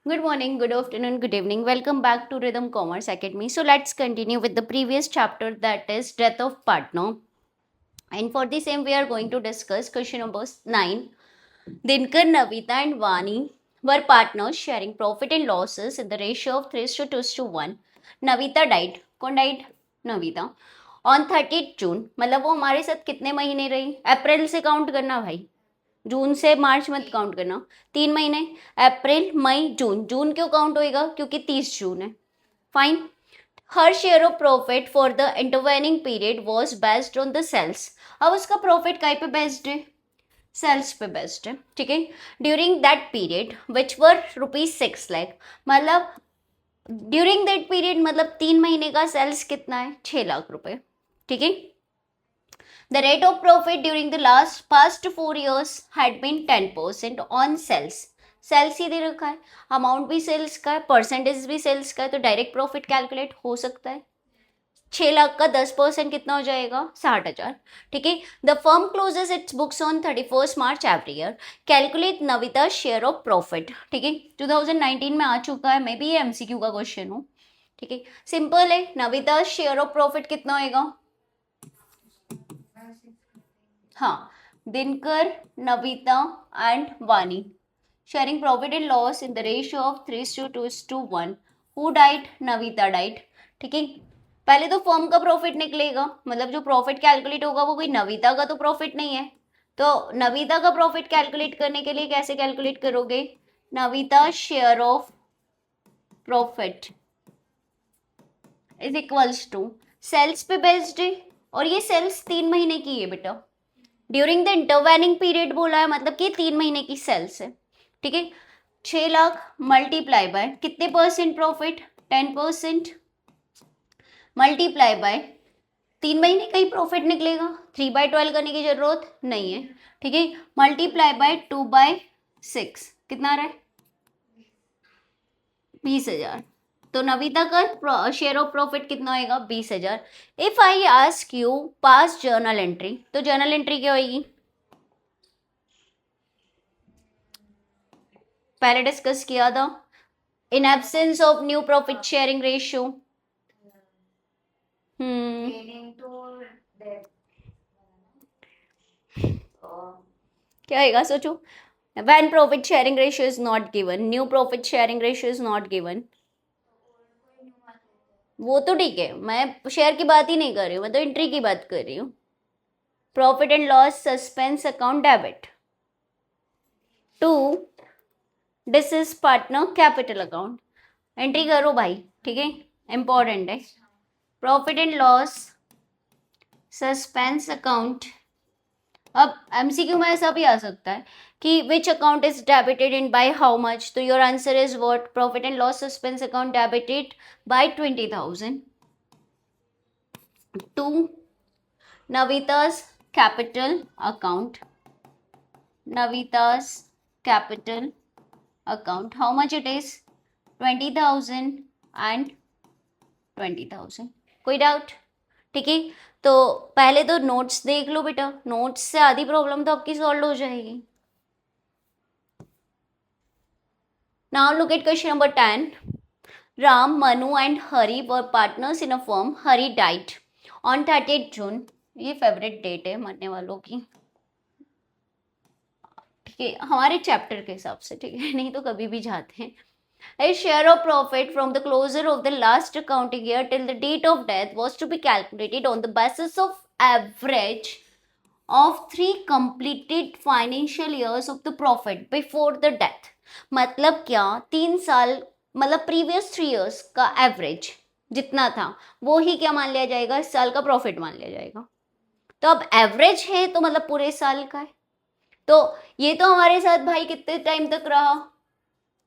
Good morning, good afternoon, good evening. Welcome back to Rhythm Commerce Academy. So let's continue with the previous chapter, that is death of partner. And for the same, we are going to discuss question number 9. Dinkar, Navita, and Vani were partners sharing profit and losses in the ratio of 3:2:1. Navita died. कौन died? Navita. On 30th June, मतलब वो हमारे साथ कितने महीने रही? अप्रैल से count करना भाई, जून से मार्च मत काउंट करना, 3 महीने, अप्रैल मई जून। जून क्यों काउंट होएगा? क्योंकि 30 जून है। Fine. Her share of profit for the intervening period was based on the sales. अब उसका प्रॉफिट काय पे बेस्ड है? सेल्स पे बेस्ड है, ठीक है। ड्यूरिंग दैट पीरियड विच वर ₹6 लाख, मतलब ड्यूरिंग दैट पीरियड मतलब 3 महीने का सेल्स कितना है? 6 लाख रुपए, ठीक है। The rate of profit during the past 4 years had been 10% on sales. Sales ही दे रखा है, अमाउंट भी सेल्स का है, परसेंटेज भी सेल्स का है, तो डायरेक्ट प्रॉफिट कैलकुलेट हो सकता है। 6 लाख का 10% कितना हो जाएगा? 60,000, ठीक है। The firm closes its books on 31 March every year. Calculate Navita share of profit, ठीक है। 2019 में आ चुका है, मे बी ये एमसीक्यू का क्वेश्चन हो, ठीक है। सिंपल है, नविता शेयर ऑफ प्रॉफिट कितना होएगा? हाँ, दिनकर, नविता एंड वानी sharing profit and loss in the ratio of 3:2:1. Who died? Navita died, ठीक है। पहले तो फर्म का प्रॉफिट निकलेगा, मतलब जो प्रॉफिट कैलकुलेट होगा वो कोई नविता का तो प्रॉफिट नहीं है। तो नविता का प्रॉफिट कैलकुलेट करने के लिए कैसे कैलकुलेट करोगे? Navita share of profit is equals to sales पे बेस्ड है, और ये सेल्स 3 महीने की है बेटा। ड्यूरिंग द इंटरवेनिंग पीरियड बोला है, मतलब कि 3 महीने की सेल्स है, ठीक है। 6 लाख मल्टीप्लाई बाय कितने परसेंट प्रॉफिट? 10%, मल्टीप्लाई बाय 3 महीने का ही प्रॉफिट निकलेगा, 3/12 करने की जरूरत नहीं है, ठीक है। मल्टीप्लाई बाय 2/6 कितना आ रहा है? 20,000। तो नविता का शेयर ऑफ प्रॉफिट कितना होएगा? 20,000। If I ask you pass journal entry, तो जर्नल एंट्री क्या होगी? पहले डिस्कस किया था, in absence of new profit sharing ratio. क्या आएगा सोचो? When profit sharing ratio is not given, new profit sharing ratio is not given. वो तो ठीक है, मैं शेयर की बात ही नहीं कर रही हूँ, मैं तो एंट्री की बात कर रही हूँ। Profit and loss suspense account debit to this is partner capital account. Entry करो भाई, ठीक है, इंपॉर्टेंट है। Profit and loss suspense account. अब एमसीक्यू में ऐसा भी आ सकता है कि which account is debited in by how much, तो your answer is what? Profit and loss suspense account debited by 20,000 to Navita's capital account. Navita's capital account, how much it is? 20,000 and 20,000। कोई डाउट? ठीक है, तो पहले तो नोट्स देख लो बेटा, notes से आधी प्रॉब्लम तो आपकी सॉल्व हो जाएगी। Now look at question number 10. Ram, Manu and Hari were partners in a firm. Hari died on 30th June. ये फेवरेट डेट है मरने वालों की, ठीक है, हमारे चैप्टर के हिसाब से, ठीक है, नहीं तो कभी भी जाते हैं। A share of profit from the closure of the last accounting year till the date of death was to be calculated on the basis of average of 3 completed financial years of the profit before the death। मतलब क्या? 3 साल, मतलब previous 3 years का average जितना था वो ही क्या मान लिया जाएगा? इस साल का प्रॉफिट मान लिया जाएगा। तो अब एवरेज है तो मतलब पूरे साल का है, तो ये तो हमारे साथ भाई कितने टाइम तक रहा?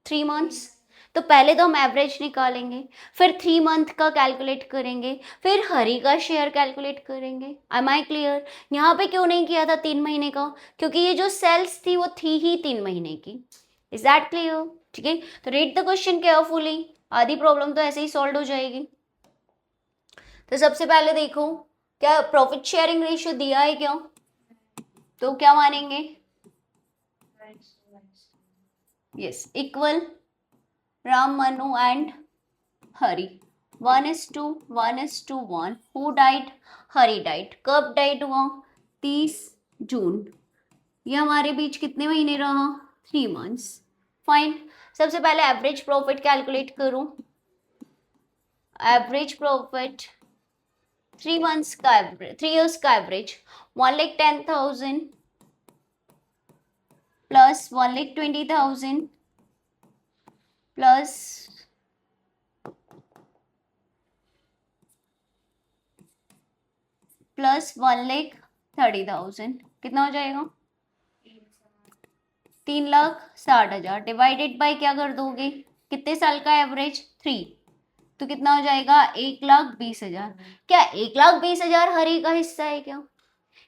3 months। तो पहले तो हम एवरेज निकालेंगे, फिर 3 मंथ का कैलकुलेट करेंगे, फिर हरी का शेयर कैलकुलेट करेंगे। Am I clear? यहाँ पे क्यों नहीं किया था 3 महीने का? क्योंकि ये जो सेल्स थी वो थी ही 3 महीने की। Is that clear? ठीक है, तो रीड द क्वेश्चन केयरफुली, आधी प्रॉब्लम तो ऐसे ही सॉल्व हो जाएगी। तो सबसे पहले देखो, क्या प्रॉफिट शेयरिंग रेशियो दिया है क्या? तो क्या मानेंगे? Yes, equal Ram, Manu and Hari. 1:1:1. Who died? Hari died. कब died हुआ? 30 जून. ये हमारे बीच कितने महीने रहा? 3 months. फाइन. सबसे पहले एवरेज प्रॉफिट कैलकुलेट करूं. एवरेज प्रॉफिट 3 months का एवरेज, 3 years का एवरेज 1,10,000 प्लस 1,20,000 प्लस 1,30,000 कितना हो जाएगा? 3,60,000 डिवाइडेड बाय क्या कर दोगे? कितने साल का एवरेज? 3. तो कितना हो जाएगा? 1,20,000. क्या 1,20,000 हरी का हिस्सा है क्या?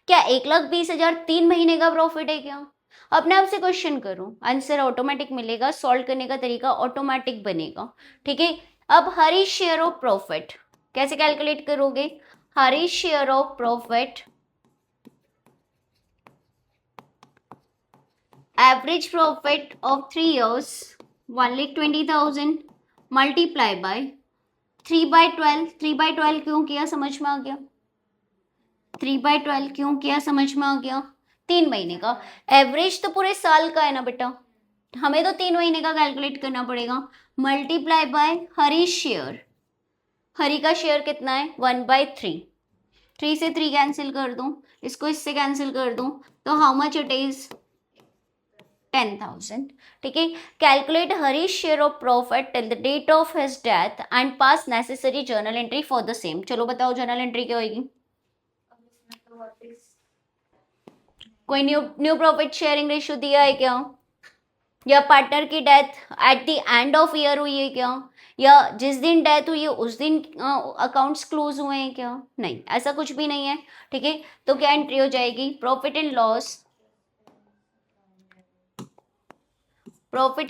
क्या 1,20,000 3 महीने का प्रॉफिट है क्या? अपने आप से क्वेश्चन करो, आंसर ऑटोमेटिक मिलेगा. सॉल्व करने का तरीका ऑटोमेटिक बनेगा. ठीक है. अब हरी शेयर ऑफ प्रॉफिट कैसे कैलकुलेट करोगे? Hari share of profit average profit of 3 years 1,20,000 multiply by 3/12. 3/12 क्यों किया? समझ में आ गया? 3/12 क्यों किया? समझ में आ गया? 3 महीने का एवरेज तो पूरे साल का है ना बेटा, हमें तो 3 महीने का कैलकुलेट करना पड़ेगा. Multiply by Hari share. Hari का शेयर कितना है? 1/3. 3 से 3 कैंसिल कर दूं, इसको इससे कैंसिल कर दूं, तो हाउ मच इट इज? 10,000. ठीक है. Calculate Hari share of profit till the date of his death and pass necessary journal entry for the same. चलो बताओ जर्नल एंट्री क्या होगी? कोई न्यू प्रॉफिट शेयरिंग रेशियो दिया है क्या? या पार्टनर की death at the end of year हुई है क्या? या जिस दिन डेथ हुई है उस दिन अकाउंट्स क्लोज हुए हैं क्या? नहीं, ऐसा कुछ भी नहीं है. ठीक है. तो क्या एंट्री हो जाएगी? Profit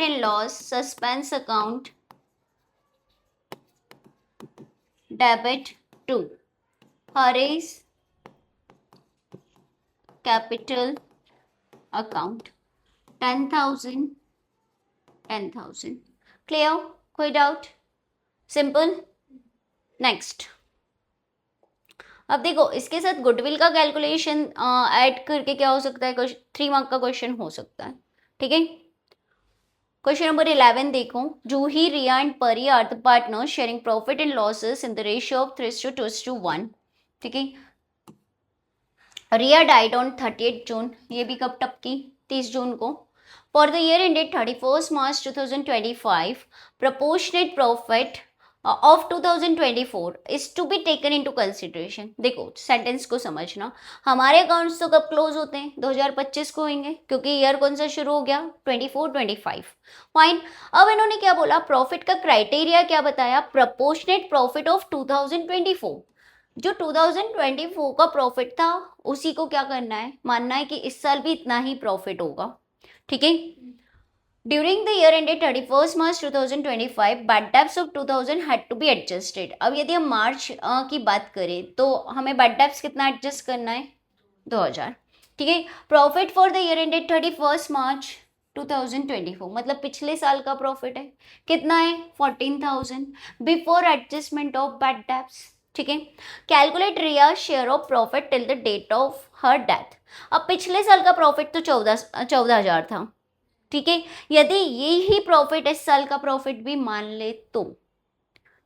and loss suspense account debit to Hari's capital account 10,000. Clear? कोई डाउट? सिंपल. नेक्स्ट. अब देखो इसके साथ गुडविल का कैलकुलेशन ऐड करके क्या हो सकता है? 3 मार्क का क्वेश्चन हो सकता है. ठीक है. क्वेश्चन नंबर 11 देखो. Juhi, Riya and Pari are the partners sharing profit and losses in the ratio of 3:2:1. ठीक है. Riya died on 30 June. ये भी कब टपकी? 30 जून को. For the year ended 31st March 2025, proportionate profit of 2024 is to be taken into consideration. देखो sentence को समझना. हमारे अकाउंट्स तो कब क्लोज होते हैं? 2025 को होंगे, क्योंकि ईयर कौन सा शुरू हो गया? 24-25. फाइन. अब इन्होंने क्या बोला? प्रॉफिट का क्राइटेरिया क्या बताया? Proportionate profit of 2024. जो 2024 का प्रॉफिट था उसी को क्या करना है? मानना है कि इस साल भी इतना ही प्रॉफिट होगा. ठीक है. During the year ended 31st March 2025 bad debts of 2000 had to be adjusted. अब यदि हम मार्च की बात करें तो हमें बैड डेब्ट्स कितना एडजस्ट करना है? 2,000. ठीक है. Profit for the year ended 31st March 2024 मतलब पिछले साल का प्रॉफिट है. कितना है? 14,000 before adjustment of bad debts. ठीक है. Calculate Riya share of profit till the date of her death. अब पिछले साल का प्रॉफिट तो 14,000 था. ठीक है. यदि ये ही प्रॉफिट इस साल का प्रॉफिट भी मान ले तो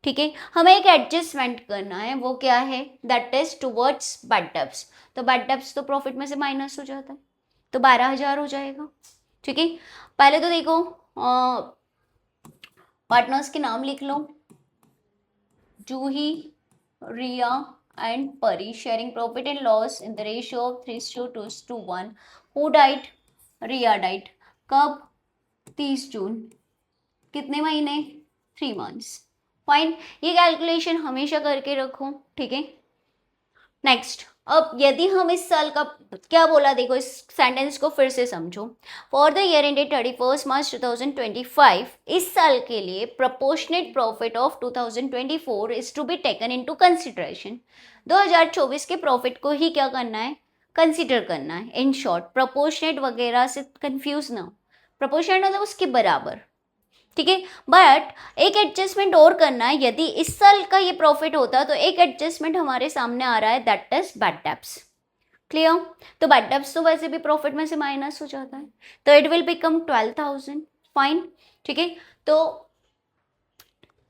ठीक है, हमें एक एडजस्टमेंट करना है. वो क्या है? That is towards bad debts. तो बैड डेब्ट्स तो प्रॉफिट में से माइनस हो जाता है, तो 12,000 हो जाएगा. ठीक है. पहले तो देखो पार्टनर्स के नाम लिख लो. जूही, रिया and Pari sharing profit and loss in the ratio of 3:2:1. Who died? Riya died. कब? 30 जून. कितने महीने? 3 months. फाइन. ये कैलकुलेशन हमेशा करके रखो. ठीक है. नेक्स्ट. अब यदि हम इस साल का क्या बोला देखो, इस सेंटेंस को फिर से समझो. For the year ended 31st March 2025 इस साल के लिए proportionate profit of 2024 is to be taken into consideration. 2024 के प्रॉफिट को ही क्या करना है? कंसिडर करना है. इन शॉर्ट प्रोपोर्शनेट वगैरह से कंफ्यूज ना. प्रोपोर्शनेट मतलब उसके बराबर. ठीक है। बट एक एडजस्टमेंट और करना है, यदि इस साल का ये प्रॉफिट होता तो एक एडजस्टमेंट हमारे सामने आ रहा है, that is bad debts. Clear? तो बैड डेब्ट्स तो वैसे भी प्रॉफिट में से माइनस हो जाता है, तो इट विल बिकम 12,000। फाइन, ठीक है। तो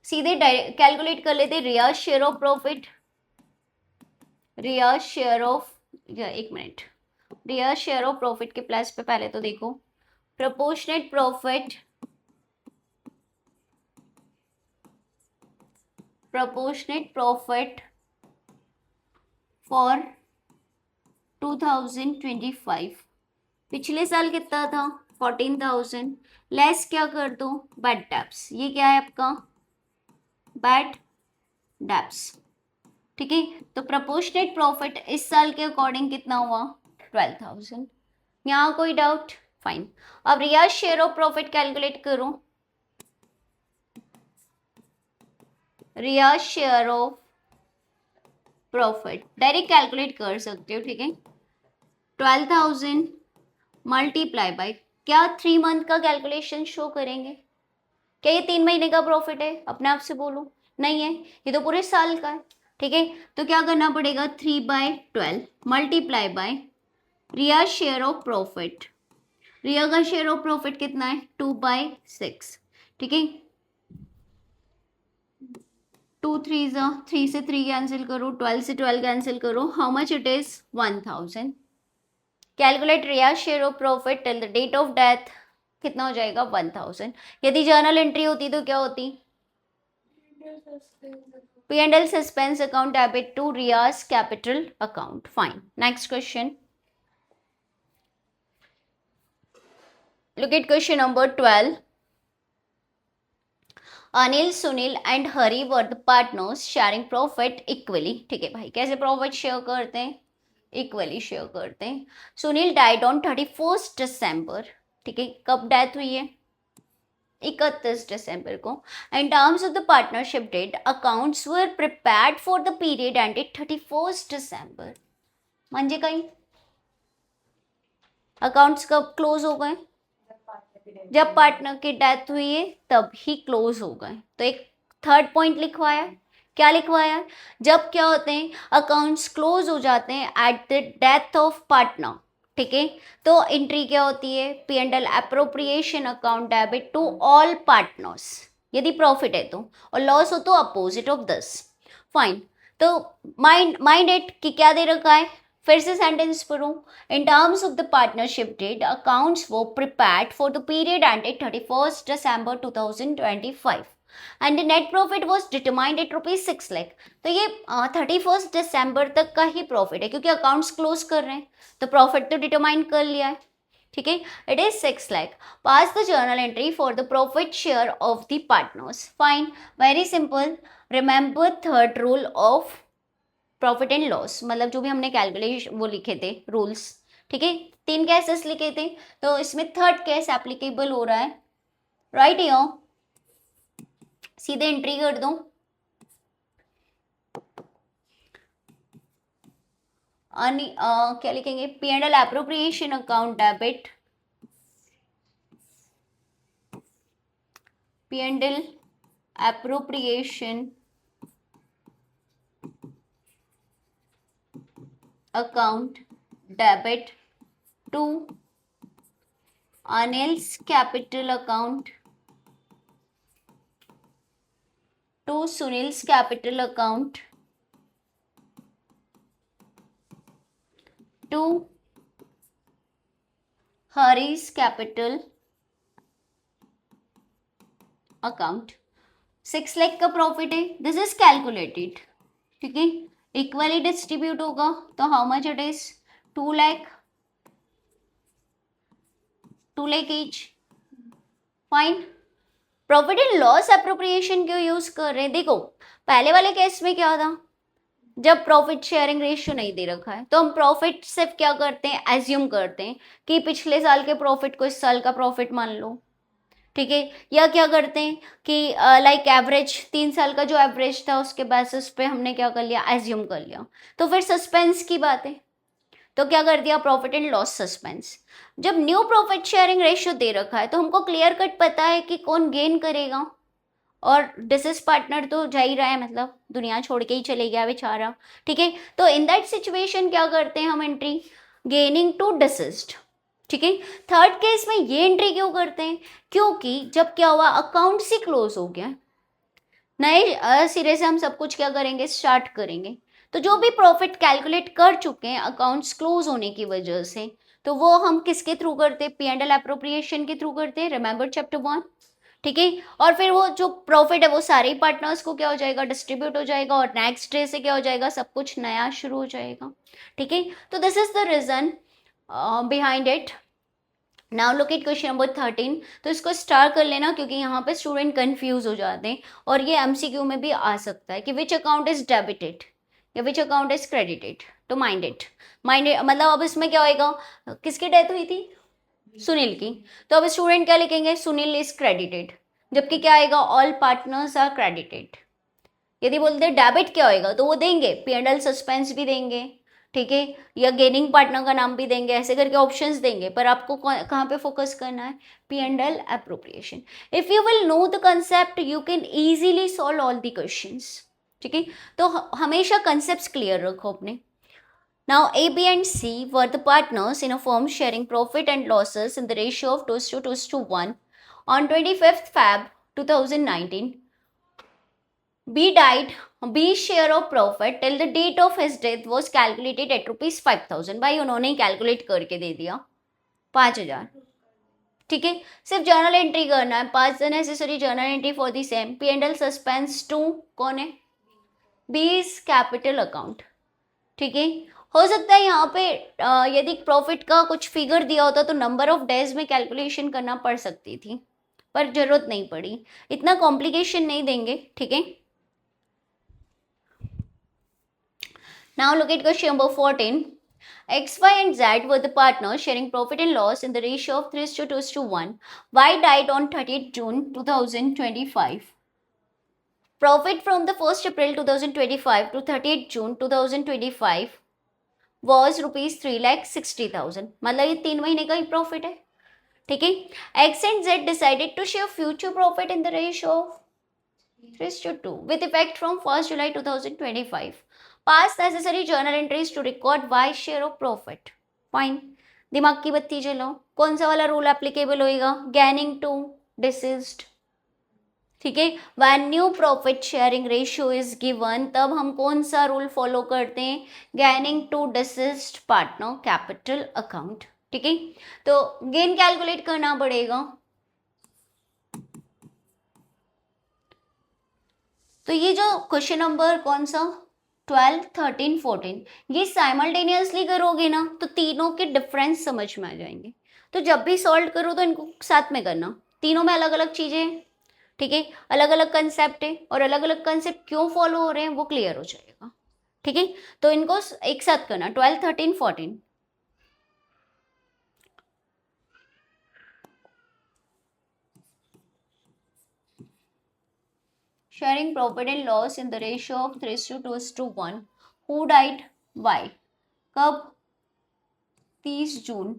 सीधे कैलकुलेट कर लेते Riyaz share of profit. Riyaz share of, एक minute, Riyaz share of profit के प्लस पे पहले तो देखो proportionate profit, proportionate profit for 2025। पिछले साल कितना था? 14,000। लेस क्या कर दो? Bad debts. ये क्या है आपका? बैड डेब्ट्स, ठीक है। तो प्रोपोर्शनेट प्रॉफिट इस साल के अकॉर्डिंग कितना हुआ? 12,000। यहाँ कोई डाउट? फाइन। अब Riyaz share of profit calculate करो। Riyaz share of profit direct calculate कर सकते हो, ठीक है। 12,000 मल्टीप्लाई बाय, क्या 3 मंथ का कैलकुलेशन शो करेंगे? क्या ये 3 महीने का प्रॉफिट है? अपने आप से बोलो, नहीं है, ये तो पूरे साल का है, ठीक है। तो क्या करना पड़ेगा? 3/12 multiply by Riya share of profit. Riya का शेयर ऑफ प्रॉफिट कितना है? 2/6, ठीक है। 2 3 3 से 3 कैंसिल करो, 12 से 12 कैंसिल करो, how much it is? 1000। Calculate Riya's share of profit till the date of death, कितना हो जाएगा? 1000। यदि जर्नल एंट्री होती तो क्या होती? P&L suspense account debit to Riya's capital account. Fine. Next question. Look at question number 12. Anil, Sunil and Hari were the partners sharing profit equally. ठीक है भाई, कैसे प्रॉफिट शेयर करते हैं? इक्वली शेयर करते हैं। सुनील डाइड ऑन 31 दिसंबर, ठीक है। कब डेथ हुई है? 31 दिसंबर को। In terms of the partnership deed accounts were prepared for the period ended 31 December. म्हणजे काही अकाउंट्स कब क्लोज हो गए? जब पार्टनर की डेथ हुई है तब ही क्लोज हो गए। तो एक थर्ड पॉइंट लिखवाया, क्या लिखवाया? जब क्या होते हैं, अकाउंट्स क्लोज हो जाते हैं at the death of partner, ठीक है। तो एंट्री क्या होती है? P&L appropriation account debit to all partners, यदि प्रॉफिट है तो, और लॉस हो तो अपोजिट ऑफ दिस। फाइन। तो माइंड इट कि क्या दे रखा है, फिर से सेंटेंस पढ़ो। In terms of the partnership deed accounts were prepared for the period ended 31 December 2025 and the net profit was determined eight ₹6 lakh. तो ये 31 दिसंबर तक का ही प्रॉफिट है, क्योंकि अकाउंट्स क्लोज कर रहे हैं तो प्रॉफिट तो डिटरमाइन कर लिया है, ठीक है। It is 6 lakh. Pass the journal entry for the profit share of the partners. Fine, very simple. Remember third rule of profit and loss, मतलब जो भी हमने कैलकुलेशन वो लिखे थे रूल्स, ठीक है। 3 केसेस लिखे थे, तो इसमें थर्ड केस एप्लीकेबल हो रहा है, राइट। यहाँ सीधे एंट्री कर दो। क्या लिखेंगे? P&L appropriation account debit, P&L appropriation account debit to Anil's capital account to Sunil's capital account to Hari's capital account। 6 lakh का प्रॉफिट है, दिस इज कैलकुलेटेड, ठीक है। इक्वली डिस्ट्रीब्यूट होगा तो how much it is? 2 lakh, 2 lakh each. Fine. Profit and loss appropriation क्यों use कर रहे हैं? देखो पहले वाले केस में क्या था, जब प्रॉफिट शेयरिंग रेशियो नहीं दे रखा है तो हम प्रॉफिट सिर्फ क्या करते हैं, एज्यूम करते हैं कि पिछले साल के प्रॉफिट को इस साल का प्रॉफिट मान लो, ठीक है। या क्या करते हैं कि लाइक एवरेज 3 साल का जो एवरेज था उसके बेसिस पे हमने क्या कर लिया, एज्यूम कर लिया। तो फिर सस्पेंस की बात है, तो क्या कर दिया, प्रॉफिट एंड लॉस सस्पेंस। जब न्यू प्रॉफिट शेयरिंग रेशियो दे रखा है तो हमको क्लियर कट पता है कि कौन गेन करेगा, और डिसीज पार्टनर तो जा ही रहा है, मतलब दुनिया छोड़ के ही चले गया बेचारा। ठीक है, तो इन दैट सिचुएशन क्या करते हैं हम, एंट्री गेनिंग टू डिसिस्ट। ठीक है, थर्ड केस में ये एंट्री क्यों करते हैं, क्योंकि जब क्या हुआ, अकाउंट से क्लोज हो गया, नए सिरे से हम सब कुछ क्या करेंगे, स्टार्ट करेंगे। तो जो भी प्रॉफिट कैलकुलेट कर चुके हैं अकाउंट्स क्लोज होने की वजह से, तो वो हम किसके थ्रू करते हैं, पी एंड एल अप्रोप्रिएशन के थ्रू करते हैं, रिमेंबर चैप्टर 1। ठीक है, और फिर वो जो प्रॉफिट है वो सारे ही पार्टनर्स को क्या हो जाएगा, डिस्ट्रीब्यूट हो जाएगा, और नेक्स्ट डे से क्या हो जाएगा, सब कुछ नया शुरू हो जाएगा। ठीक है, तो this is the reason behind it. Now look at question number 13। तो इसको स्टार कर लेना क्योंकि यहाँ पे स्टूडेंट कंफ्यूज हो जाते हैं, और ये एमसीक्यू में भी आ सकता है कि विच अकाउंट इज डेबिटेड या विच अकाउंट इज क्रेडिटेड। तो माइंड इट, मतलब अब इसमें क्या होएगा, किसकी डेथ हुई थी, सुनील की। तो अब स्टूडेंट क्या लिखेंगे, सुनील इज क्रेडिटेड, जबकि क्या आएगा, ऑल पार्टनर्स आर क्रेडिटेड। यदि बोलते डेबिट क्या होएगा तो वो देंगे पी एंड एल सस्पेंस भी देंगे, ठीक है, या गेनिंग पार्टनर का नाम भी देंगे, ऐसे करके ऑप्शंस देंगे, पर आपको कहाँ पे फोकस करना है, P and L appropriation. If you will know the concept you can easily solve all the questions. ठीक है, तो हमेशा कंसेप्ट क्लियर रखो अपने। Now, A, B, and C were the partners in a firm sharing profit and losses in the ratio of 2:1. On 25th Feb 2019, B died. B's share of profit till the date of his death was calculated at rupees 5,000. भाई उन्होंने ही calculate करके दे दिया 5,000। ठीक है, सिर्फ journal entry करना है, 5 the necessary journal entry for the same. P and L suspense 2 कौन है, बीज कैपिटल अकाउंट। ठीक है, हो सकता है यहाँ पे यदि प्रॉफिट का कुछ फिगर दिया होता तो नंबर ऑफ डेज में कैलकुलेशन करना पड़ सकती थी, पर जरूरत नहीं पड़ी, इतना कॉम्प्लिकेशन नहीं देंगे। ठीक है, now look at question number 14. X, Y, and Z were the partners sharing profit and loss in the ratio of 3:2:1. Y died on 30th June 2025. Profit from the 1st April 2025 to 30th June 2025 was rupees 3,60,000। मतलब ये 3 महीने का ही profit है। ठीक है, X and Z decided to share future profit in the ratio of 3:2 with effect from 1st July 2025. Pass necessary journal entries to record Y share of profit. Fine. दिमाग की बत्ती जलाओ, कौन सा वाला रूल एप्लीकेबल होएगा, गैनिंग टू डिसीज्ड। ठीक है, when new profit sharing ratio is given, तब हम कौन सा रूल फॉलो करते हैं, gaining to deceased partner capital account. ठीक है, तो गेन कैलकुलेट करना पड़ेगा। तो ये जो क्वेश्चन नंबर कौन सा, 12, 13, 14, ये साइमल्टेनियसली करोगे ना तो तीनों के डिफरेंस समझ में आ जाएंगे। तो जब भी सॉल्व करो तो इनको साथ में करना, तीनों में अलग अलग चीजें हैं। ठीक है, अलग अलग कंसेप्ट है, और अलग अलग कंसेप्ट क्यों फॉलो हो रहे हैं वो क्लियर हो जाएगा। ठीक है, तो इनको एक साथ करना, 12, 13, 14। Sharing profit and loss in the ratio of 3:2:1. Who died? Why? कब, 30 जून।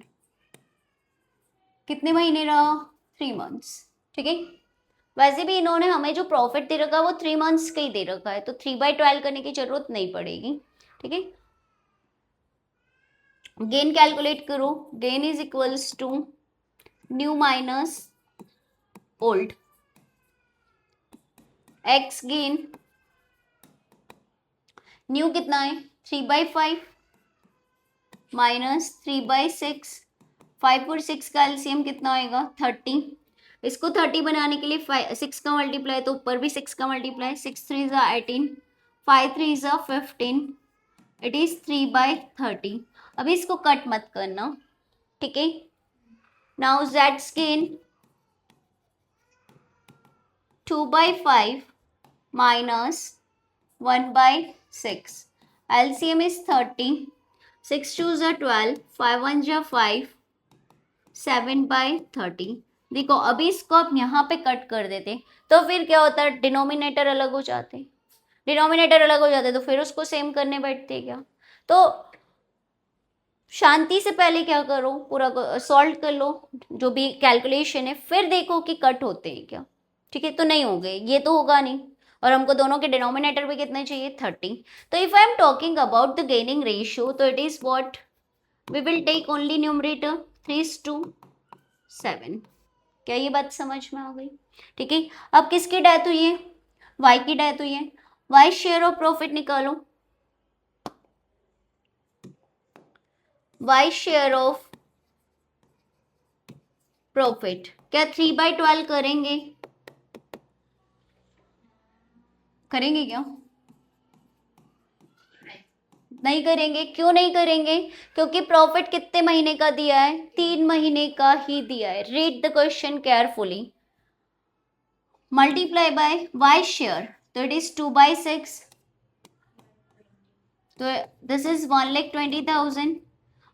कितने महीने रहा, 3 मंथ्स। ठीक है, वैसे भी इन्होंने हमें जो प्रॉफिट दे रखा है वो 3 मंथ्स का ही दे रखा है, तो 3/12 करने की जरूरत नहीं पड़ेगी। ठीक है, गेन कैलकुलेट करो, gain is equals to new minus old. X gain, new कितना है, 3/5 माइनस 3/6, 5 और 6 का एलसीएम कितना आएगा, 30। इसको 30 बनाने के लिए 6 का मल्टीप्लाई, तो ऊपर भी 6 का मल्टीप्लाई, 6 3 ज़ा 18, 5 3 ज़ा 15, इट इज 3/30। अभी इसको कट मत करना। ठीक है, now Jades gain 2/5 minus 1/6, LCM is 30, 6 2s are 12, 5 1s are 5, 7/30। देखो अभी इसको आप यहाँ पे कट कर देते तो फिर क्या होता है, डिनोमिनेटर अलग हो जाते, डिनोमिनेटर अलग हो जाते तो फिर उसको सेम करने बैठते क्या। तो शांति से पहले क्या करो, पूरा सॉल्व कर लो जो भी कैलकुलेशन है, फिर देखो कि कट होते हैं क्या। ठीक है, तो नहीं हो गए, ये तो होगा नहीं। और हमको दोनों के डिनोमिनेटर भी कितने चाहिए, 30। तो if I am talking about the gaining ratio, तो it is what, we will take only numerator 3:7। क्या ये बात समझ में आ गई? ठीक है, अब किसकी डेथ हुई है, वाई की डेथ हुई है। वाई शेयर ऑफ प्रॉफिट निकालो, वाई शेयर ऑफ प्रॉफिट क्या 3/12 करेंगे, करेंगे क्या? नहीं करेंगे, क्यों नहीं करेंगे? क्योंकि प्रॉफिट कितने महीने का दिया है, 3 महीने का ही दिया है। Read the question carefully. Multiply by Y share, तो इट इज 2/6, तो दिस इज 1,20,000।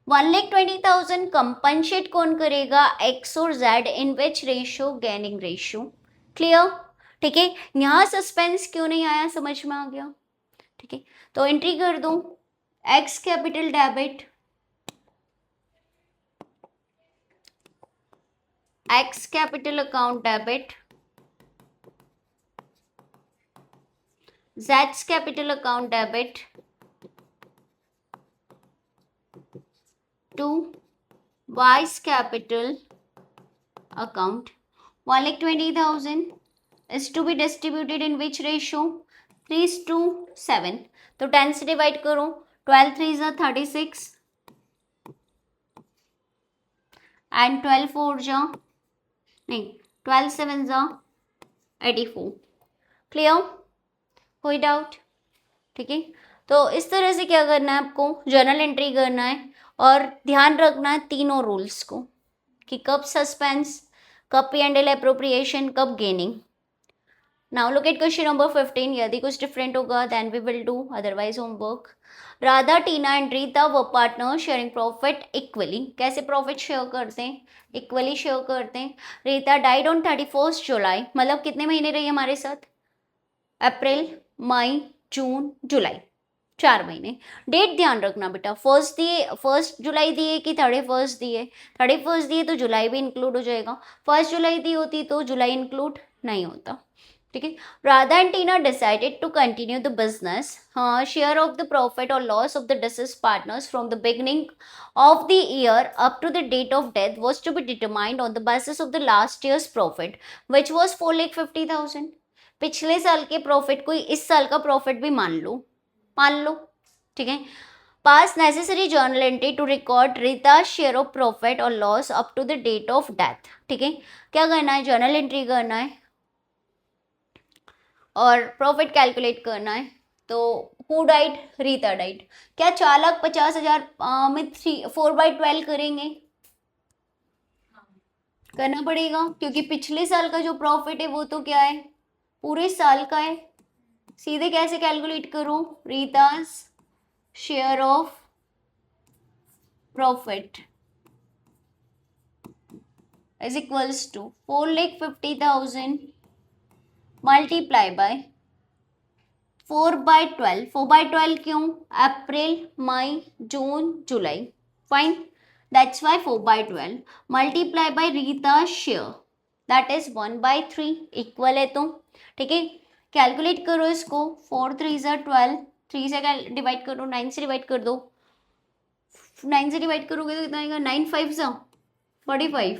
1,20,000 कंपनसेट कौन करेगा, एक्स और जेड, इन विच रेशियो, गेनिंग रेशियो। क्लियर? ठीक है, यहां सस्पेंस क्यों नहीं आया, समझ में आ गया? ठीक है, तो एंट्री कर दो, X capital debit, X capital account debit, जेड्स capital account debit to Y's capital account. 1,20,000 is to be distributed in which ratio, 3:7। तो 10 से डिवाइड करो, 12 3 जा 36 एंड 12 4 जा, नहीं 12 7 जा 84। क्लियर? कोई डाउट? ठीक है, तो इस तरह से क्या करना है आपको, जर्नल एंट्री करना है और ध्यान रखना है तीनों रूल्स को, कि कब सस्पेंस, कब P&L एप्रोप्रिएशन, कब gaining. Now look at question number 15। यदि कुछ डिफरेंट होगा then we will do, otherwise homework. Radha, Tina and Rita व पार्टनर शेयरिंग प्रॉफिट इक्वली। कैसे प्रॉफिट शेयर करते हैं, इक्वली शेयर करते हैं। रीता डाइड ऑन 31 जुलाई, मतलब कितने महीने रही हमारे साथ, अप्रैल मई जून जुलाई, 4 महीने। डेट ध्यान रखना बेटा, फर्स्ट दिए, 1 जुलाई दिए कि 31 दिए, 31 दिए तो जुलाई भी इंक्लूड हो जाएगा, 1 जुलाई दी होती तो जुलाई इंक्लूड नहीं होता। ठीक है, Radha and Tina decided to continue the business, share of the profit और loss of the deceased partners from the beginning of the year up to the date of death was to be determined on the basis of the last years profit which was 4,50,000। पिछले साल के profit को इस साल का profit भी मान लो। ठीक है, pass necessary journal entry to record Rita share of profit और loss up to the date of death. ठीक है, क्या करना है, जर्नल एंट्री करना है और प्रॉफिट कैलकुलेट करना है। तो हु डाइड, रीता डाइड। क्या 4,50,000 में 4/12 करेंगे, करना पड़ेगा, क्योंकि पिछले साल का जो प्रॉफिट है वो तो क्या है, पूरे साल का है। सीधे कैसे कैलकुलेट करूं, Rita's share of profit is equals to 4,50,000 multiply by 4/12। 4/12 क्यों, अप्रैल मई जून जुलाई, fine, that's why 4/12 multiply by Rita share, that is 1/3, equal है तो। ठीक है, कैलकुलेट करो इसको, 4 3 12, 3 से डिवाइड करो, 9 से डिवाइड कर दो, 9 से डिवाइड करोगे तो कितना आएगा, 9 5 45,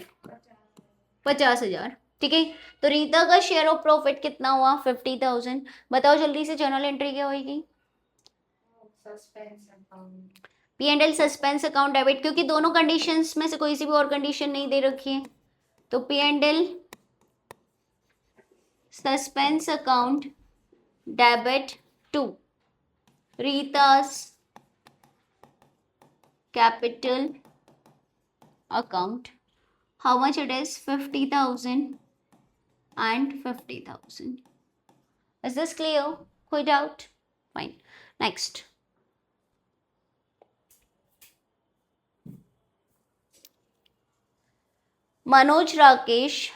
50,000। ठीक है, तो रीता का शेयर ऑफ प्रॉफिट कितना हुआ, 50,000। बताओ जल्दी से, जर्नल एंट्री क्या होगी, P&L सस्पेंस अकाउंट डेबिट, क्योंकि दोनों कंडीशंस में से कोई सी भी और कंडीशन नहीं दे रखी है, तो P&L suspense account debit to Rita's capital account. How much it is, 50,000 and 50,000. Is this clear? कोई doubt? Fine. Next. Manoj, Rakesh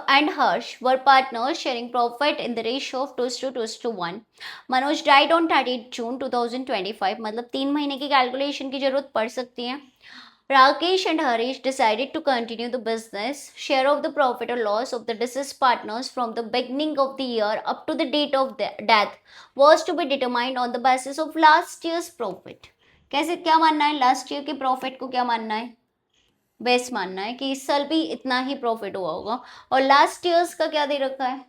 and Harsh were partners sharing profit in the ratio of 2:1. Manoj died on 30th June 2025, मतलब 3 महीने की calculation की जरूरत पड़ सकती है। Rakesh and Harish decided to continue the business. Share of the profit or loss of the deceased partners from the beginning of the year up to the date of death was to be determined on the basis of last year's profit. कैसे क्या मानना है? Last year के profit को क्या मानना है? Base मानना है कि इस साल भी इतना ही प्रॉफिट हुआ होगा, और लास्ट ईयर्स का क्या दे रखा है?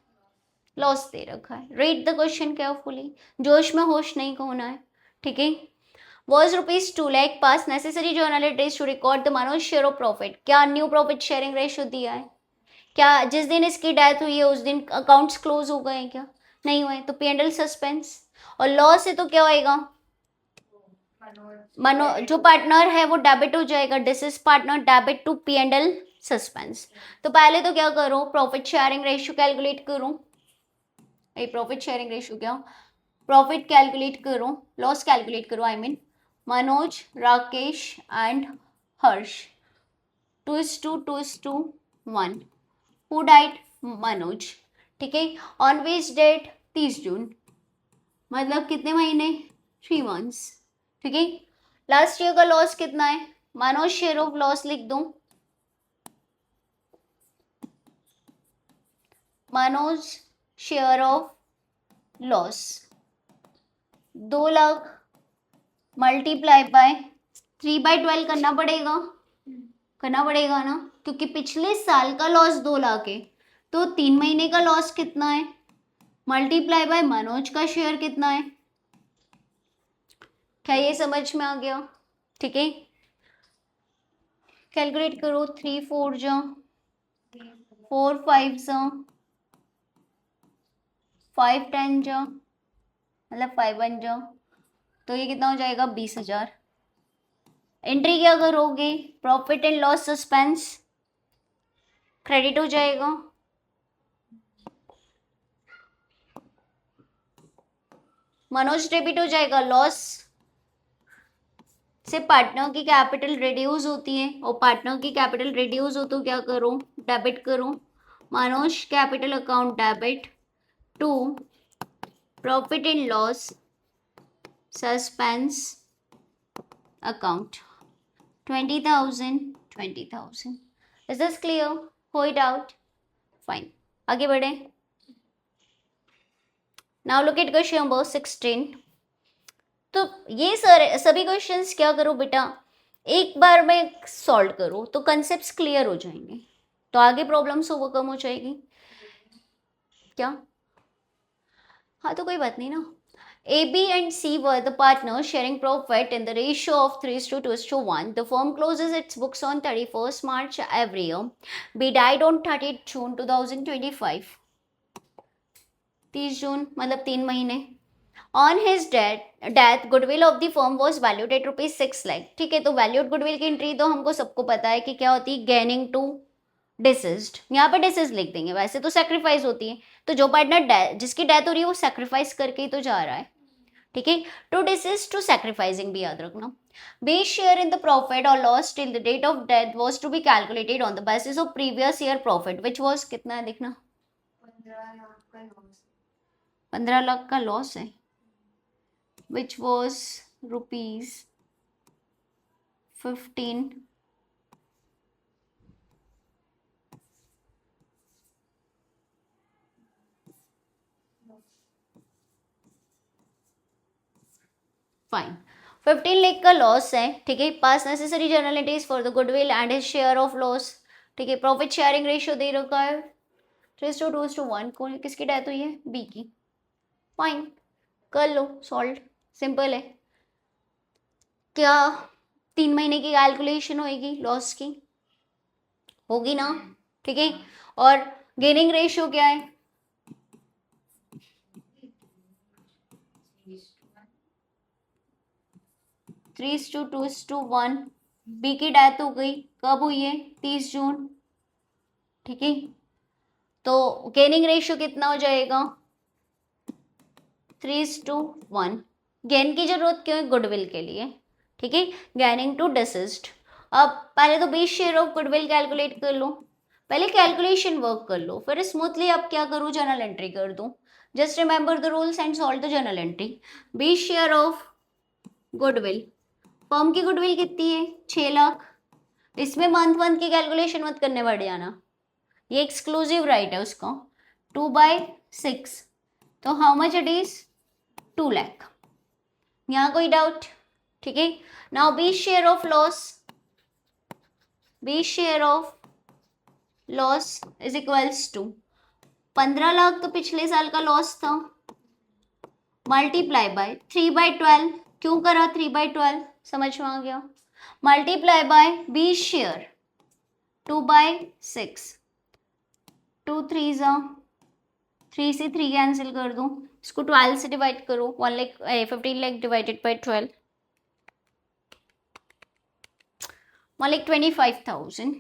लॉस दे रखा है. रीड द क्वेश्चन केयरफुली, जोश में होश नहीं खोना है. ठीक है. Was rupees 2 lakh pass necessary journalities to record the Manoj share of profit? क्या न्यू प्रॉफिट शेयरिंग रेशियो दिया है? क्या जिस दिन इसकी डेथ हुई है उस दिन अकाउंट्स क्लोज हो गए? क्या नहीं हुए? तो P&L सस्पेंस. और लॉस है तो क्या होएगा? जो पार्टनर है वो डेबिट हो जाएगा. Deceased partner debit to P&L suspense. तो पहले तो क्या करो? प्रॉफिट शेयरिंग रेशियो कैलकुलेट करो. प्रॉफिट शेयरिंग रेशियो क्या? प्रॉफिट कैलकुलेट करो, लॉस कैलकुलेट करो. I mean Manoj, Rakesh and Harsh. 2:1. Who died? Manoj. ठीक है. On which date? 30 जून. मतलब कितने महीने? 3 months. ठीक है. लास्ट ईयर का लॉस कितना है? Manoj शेयर ऑफ लॉस लिख दूं. Manoj share of loss 2 lakh multiply by 3/12 करना पड़ेगा ना, क्योंकि पिछले साल का लॉस 2 लाख है. तो 3 महीने का लॉस कितना है? मल्टीप्लाई बाय मनोज का शेयर कितना है? क्या ये समझ में आ गया? ठीक है. कैलकुलेट करो. 3 4 जा 4 5 जा 5 10 जा मतलब 5 1 जा, तो ये कितना हो जाएगा? 20,000. एंट्री क्या करोगे? Profit and loss suspense credit हो जाएगा. मनोज डेबिट हो जाएगा. लॉस से पार्टनर की कैपिटल रिड्यूस होती है, और पार्टनर की कैपिटल रिड्यूस हो तो क्या करो? डेबिट करो. Manoj capital account debit to profit and loss suspense account. 20,000. Is this clear? कोई doubt? Fine. आगे बढ़े. Now look at question number 16. तो ये सभी क्वेश्चंस क्या करो बेटा, एक बार में सॉल्व करो तो कंसेप्ट्स क्लियर हो जाएंगे, तो आगे प्रॉब्लम्स ओवरकम हो जाएगी. क्या? हाँ तो कोई बात नहीं ना. A, B and C were the partners sharing profit in the ratio of 3:2:1. The firm closes its books on 31st March every year. B died on 30th June 2025. 30 जून मतलब 3 महीने. On his death, goodwill of the firm was valued at ₹6 lakh. ठीक है. तो valued goodwill की entry तो हमको सबको पता है कि क्या होती है? gaining to deceased. यहाँ पे डिसीज लिख देंगे. वैसे तो सेक्रीफाइस होती है, तो जो पार्टनर जिसकी डेथ हो रही है वो सेक्रीफाइस करके ही तो जा रहा है. ठीक है. टू डिसीज टू सेक्रीफाइसिंग भी याद रखना. B share in the profit और loss till the date of death was to be calculated on the basis of previous year profit which was कितना है देखना. 15 लाख का लॉस है, विच वाज ₹15. फाइन. 15 लाख का लॉस है. ठीक है. Pass necessary journal entries for the goodwill and his share of loss. ठीक है. प्रॉफिट शेयरिंग रेशियो दे रखा है 3:2:1. कौन किसकी डेथ हुई है? बी की. फाइन. कर लो सॉल्व. सिंपल है. क्या 3 महीने की कैलकुलेशन होएगी लॉस की? होगी ना. ठीक है. और गेनिंग रेशियो क्या है? 3:2:1. बी की डेथ हो गई. कब हुई है? 30 जून. ठीक है. तो गेनिंग रेशियो कितना हो जाएगा? 3:1. गेन की जरूरत क्यों है? गुडविल के लिए. ठीक है. Gaining to deceased. अब पहले तो 20 शेयर ऑफ गुडविल कैलकुलेट कर लो. पहले कैलकुलेशन वर्क कर लो, फिर स्मूथली अब क्या करूँ? जर्नल एंट्री कर दूँ. Just remember the rules and solve the journal entry. 20 share of goodwill. Firm की गुडविल कितनी है? 6 लाख. इसमें मंथ की कैलकुलेशन मत करने पड़ जाना, ये एक्सक्लूसिव राइट है उसका। 2/6, तो how much it is 2 lakh. यहाँ कोई डाउट? ठीक है। Now B share of loss, B share of loss is equals to 15 lakh तो पिछले साल का लॉस था, मल्टीप्लाई बाय 3/12। क्यों करा 3/12? समझ में आ गया। मल्टीप्लाई बाय बी शेयर 2/6, 2 3 3 से 3 कैंसिल कर दूं, इसको 12 से डिवाइड करो, 15 लाख डिवाइडेड बाय 12, 1,25,000।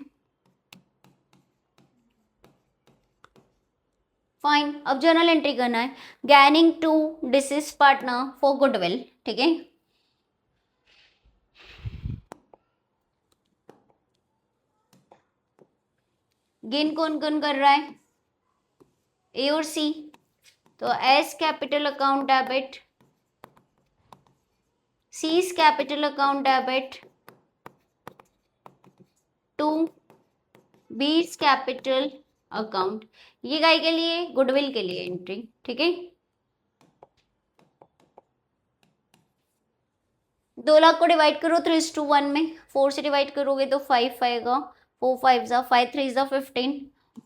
फाइन। अब जर्नल एंट्री करना है, gaining to deceased partner for goodwill. ठीक है, गेन कौन कौन कर रहा है, ए और सी, तो A's capital account debit, C's capital account debit to B's capital account. ये गाय के लिए, गुडविल के लिए एंट्री। ठीक है, 2 लाख को डिवाइड करो 3:1 में, 4 से डिवाइड करोगे तो 5 आएगा, 4 5 5 3 15,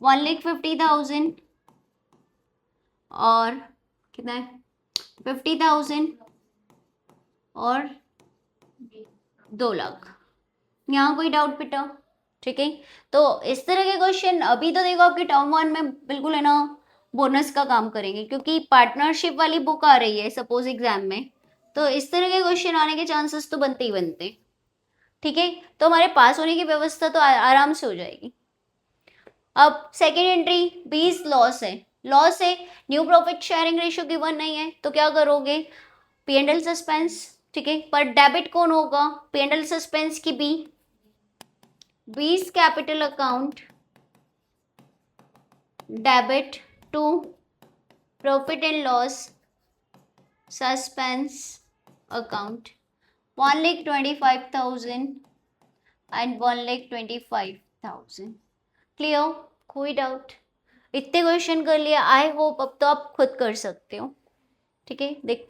1,50,000 और कितना है 50,000 और 2 लाख। यहाँ कोई डाउट बेटा? ठीक है, तो इस तरह के क्वेश्चन अभी तो देखो आपके टर्म 1 में बिल्कुल है ना बोनस का काम करेंगे, क्योंकि पार्टनरशिप वाली बुक आ रही है सपोज एग्जाम में, तो इस तरह के क्वेश्चन आने के चांसेस तो बनते ही बनते। ठीक है, तो हमारे पास होने की व्यवस्था तो आराम से हो जाएगी। अब सेकेंड एंट्री बीस लॉस है, लॉस है, new profit sharing ratio given नहीं है, तो क्या करोगे, P&L सस्पेंस। ठीक है, पर डेबिट कौन होगा, P&L सस्पेंस की B, B's capital account debit to profit and loss suspense account 1,25,000 and 1,25,000। Clear? कोई डाउट? इतने क्वेश्चन कर लिया, आई होप अब तो आप खुद कर सकते हो। ठीक है, देखते हैं।